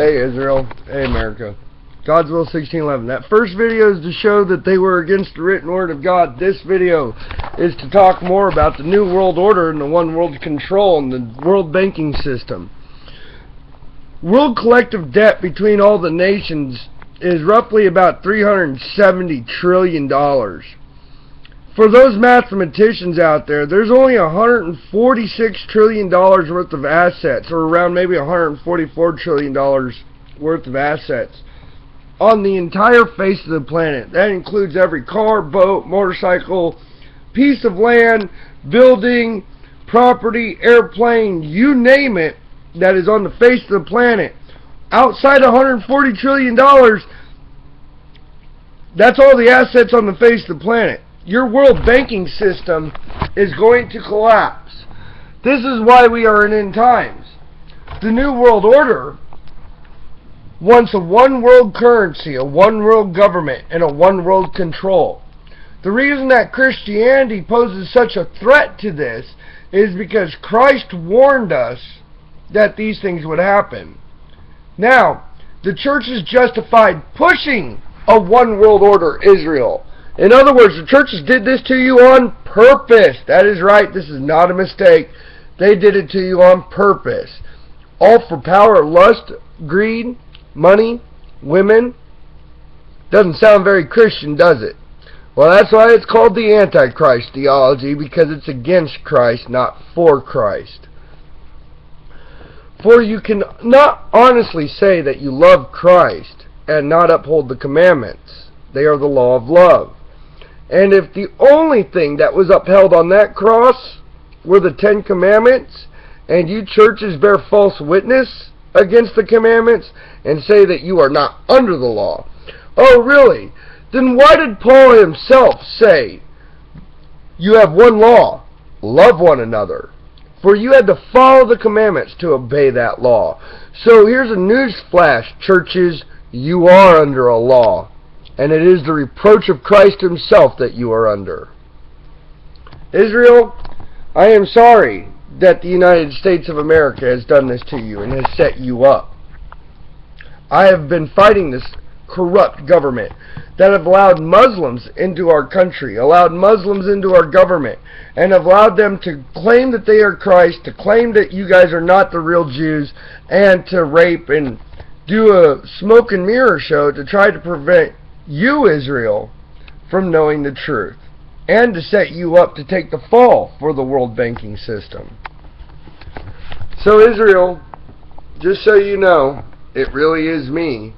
Hey Israel, hey America. God's Will 1611. That first video is to show that they were against the written word of God. This video is to talk more about the New World Order and the One World Control and the world banking system. World collective debt between all the nations is roughly about $370 trillion. For those mathematicians out there, there's only $146 trillion worth of assets, or around maybe $144 trillion worth of assets on the entire face of the planet. That includes every car, boat, motorcycle, piece of land, building, property, airplane, you name it, that is on the face of the planet. Outside $140 trillion, that's all the assets on the face of the planet. Your world banking system is going to collapse. This is why we are in end times. The New World Order wants a one world currency, a one world government, and a one world control. The reason that Christianity poses such a threat to this is because Christ warned us that these things would happen. Now, the church is justified pushing a one world order, Israel. In other words, the churches did this to you on purpose. That is right. This is not a mistake. They did it to you on purpose. All for power, lust, greed, money, women. Doesn't sound very Christian, does it? Well, that's why it's called the Antichrist theology, because it's against Christ, not for Christ. For you can not honestly say that you love Christ and not uphold the commandments. They are the law of love. And if the only thing that was upheld on that cross were the 10 commandments, and you churches bear false witness against the commandments and say that you are not under the law, oh really? Then why did Paul himself say, you have one law, love one another? For you had to follow the commandments to obey that law. So here's a news flash, churches, you are under a law. And it is the reproach of Christ himself that you are under. Israel, I am sorry that the United States of America has done this to you and has set you up. I have been fighting this corrupt government that have allowed Muslims into our country, allowed Muslims into our government, and have allowed them to claim that they are Christ, to claim that you guys are not the real Jews, and to rape and do a smoke and mirror show to try to prevent you, Israel, from knowing the truth, and to set you up to take the fall for the world banking system. So Israel, just so you know, it really is me